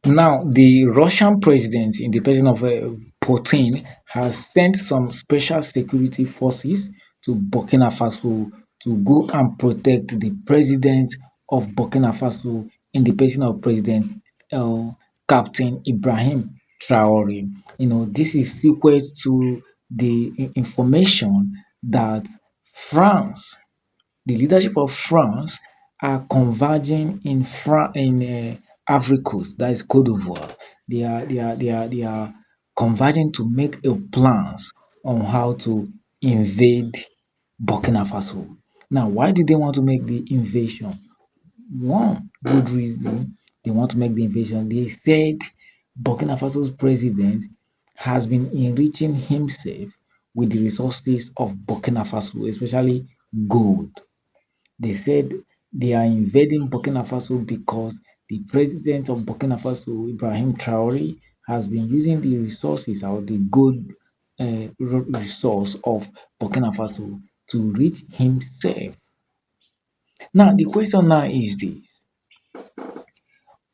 Now, the Russian president, in the person of Putin, has sent some special security forces to Burkina Faso to go and protect the president of Burkina Faso in the person of President uh, Captain Ibrahim Traoré. This is sequel to the information that France the leadership of France are converging in Ivory Coast, that is Cote d'Ivoire. They are converging to make a plans on how to invade Burkina Faso. Now, why did they want to make the invasion? One good reason they want to make the invasion, they said Burkina Faso's president has been enriching himself with the resources of Burkina Faso, especially gold. They said they are invading Burkina Faso because the president of Burkina Faso, Ibrahim Traoré, has been using the resources or the good resource of Burkina Faso to reach himself. Now, the question now is this: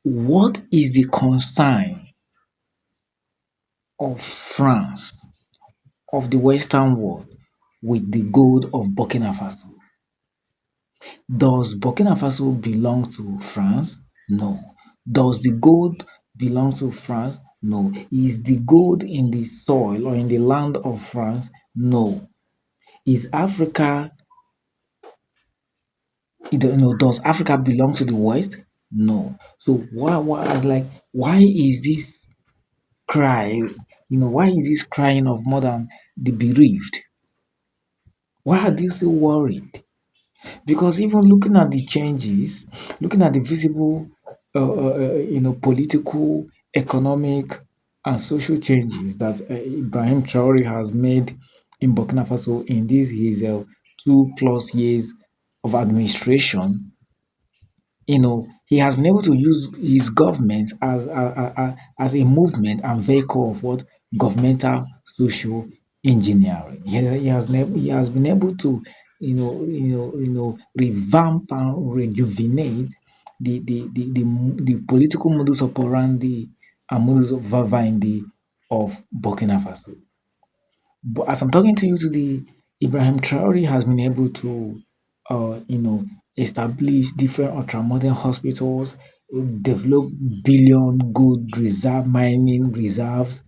what is the concern of France, of the Western world, with the gold of Burkina Faso? Does Burkina Faso belong to France? No. Does the gold belong to France? No. Is the gold in the soil or in the land of France? No. Is Africa, does Africa belong to the West? No. So why is this cry, why is this crying of more than the bereaved? Why are they so worried? Because even looking at the changes, looking at the visible, political, economic, and social changes that Ibrahim Traoré has made in Burkina Faso in this his 2+ years of administration, he has been able to use his government as a movement and vehicle of what governmental social engineering. He has been able to revamp and rejuvenate the political modus operandi and modus vivendi of Burkina Faso. But as I'm talking to you today, Ibrahim Traoré has been able to, establish different ultramodern hospitals, develop billion gold reserve mining reserves,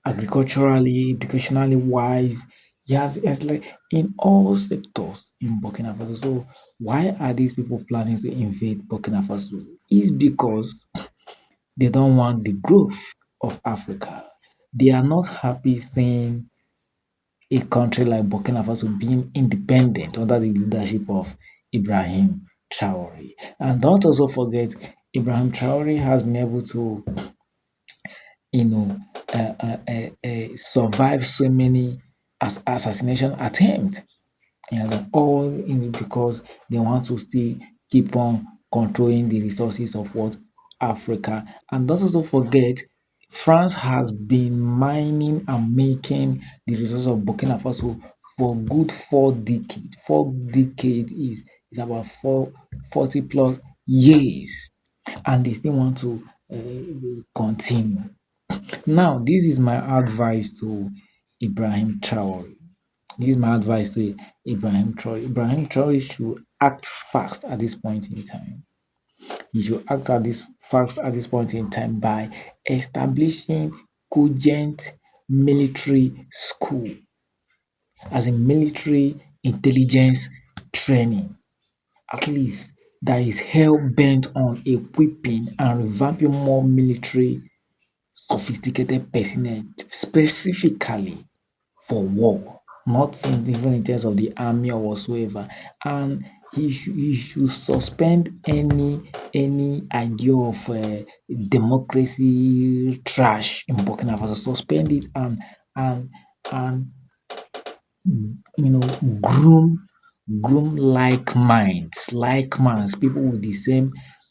agriculturally, educationally wise. Yes, it's like in all sectors in Burkina Faso. So why are these people planning to invade Burkina Faso? Is because they don't want the growth of Africa. They are not happy seeing a country like Burkina Faso being independent under the leadership of Ibrahim Traoré. And don't also forget, Ibrahim Traoré has been able to, you know, survive so many assassination attempts, all because they want to still keep on controlling the resources of what Africa. And don't also forget, France has been mining and making the resources of Burkina Faso for good 4 decades. 4 decades is about 40 plus years, and they still want to continue. Now, this is my advice to Ibrahim Traoré. This is my advice to Ibrahim Traoré. Ibrahim Traoré should act fast at this point in time. He should act at this fast at this point in time by establishing cogent military school, as in military intelligence training, at least that is hell bent on equipping and revamping more military sophisticated personnel specifically for war, not even in terms of the army or whatsoever. And he should suspend any idea of democracy trash in Burkina Faso. Suspend it and and you know groom like minds, uh,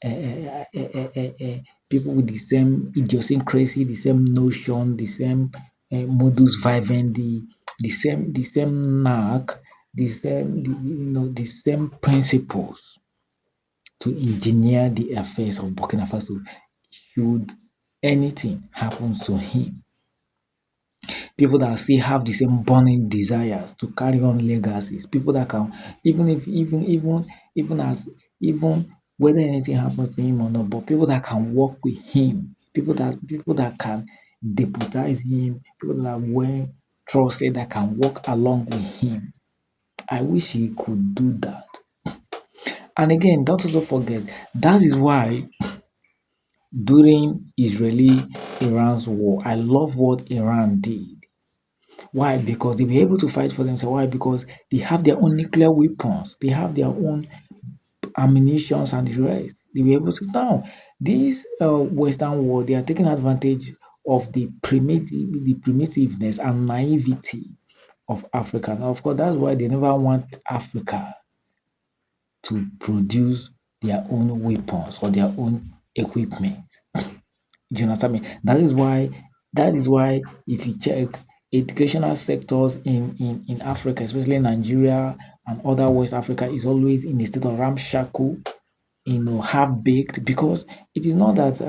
uh, uh, uh, uh, people with the same idiosyncrasy, the same notion, the same modus vivendi, the same knack, the same principles to engineer the affairs of Burkina Faso should anything happens to him, people that still have the same burning desires to carry on legacies, people that can, even if even as even whether anything happens to him or not, but people that can work with him, people that can deputize him, people that are well trusted that can work along with him. I wish he could do that. And again, don't also forget that is why during Israeli Iran's war, I love what Iran did. Why? Because they were able to fight for themselves. Why? Because they have their own nuclear weapons, they have their own ammunitions and the rest. They were able to. Now, this Western world, they are taking advantage of the primitiveness and naivety of Africa. Now, of course, that's why they never want Africa to produce their own weapons or their own equipment. Do you understand me? That is why if you check educational sectors in Africa, especially Nigeria and other West Africa, is always in a state of ramshackle, half baked, because it is not that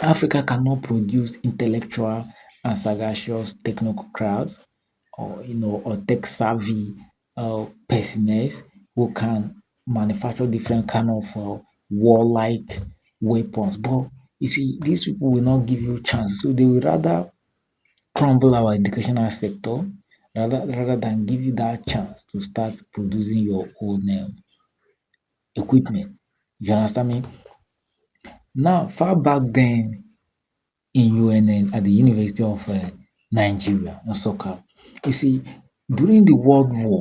Africa cannot produce intellectual and sagacious technocrats or tech savvy personnel who can manufacture different kind of warlike weapons. But you see, these people will not give you chance, so they will rather crumble our educational sector rather than give you that chance to start producing your own equipment. You understand me? Now, far back then, in UNN at the University of Nigeria, Nsukka. You see, during the World War,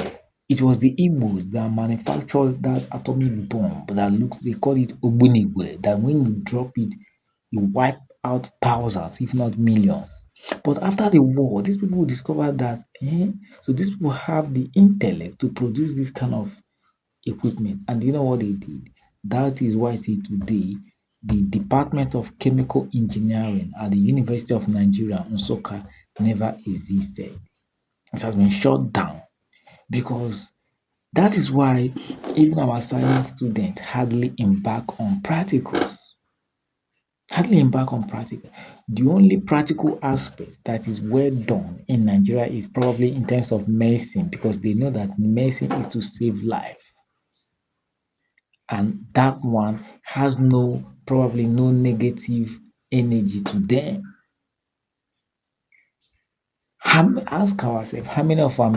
it was the Igbos that manufactured that atomic bomb that looks, they call it Ogbunigwe, that when you drop it, you wipe out thousands, if not millions. But after the war, these people discovered that, so these people have the intellect to produce this kind of equipment. And you know what they did? That is why till today, the Department of Chemical Engineering at the University of Nigeria, Nsukka, never existed. It has been shut down because that is why even our science students hardly embark on practicals. Hardly embark on practical. The only practical aspect that is well done in Nigeria is probably in terms of medicine, because they know that medicine is to save life, and that one has probably no negative energy to them. Ask ourselves, how many of our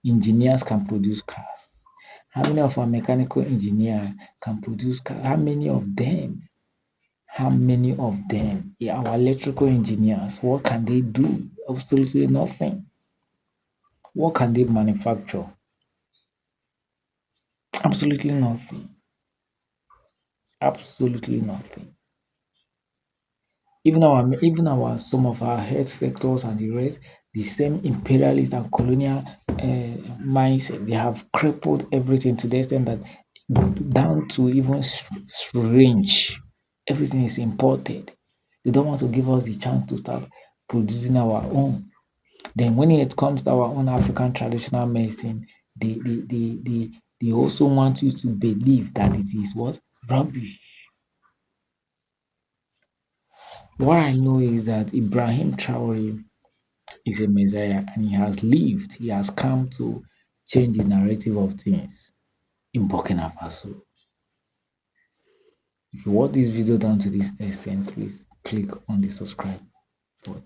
engineers can produce cars? How many of our mechanical engineers can produce cars? How many of them? How many of them? Yeah, our electrical engineers, what can they do? Absolutely nothing. What can they manufacture? Absolutely nothing. Absolutely nothing. Even our some of our health sectors and the rest, the same imperialist and colonial mindset, they have crippled everything to the extent that down to even syringe, everything is imported. They don't want to give us the chance to start producing our own. Then when it comes to our own African traditional medicine, they also want you to believe that it is what? Rubbish. What I know is that Ibrahim Traoré is a messiah, and he has lived, he has come to change the narrative of things in Burkina Faso. If you watch this video down to this extent, please click on the subscribe button.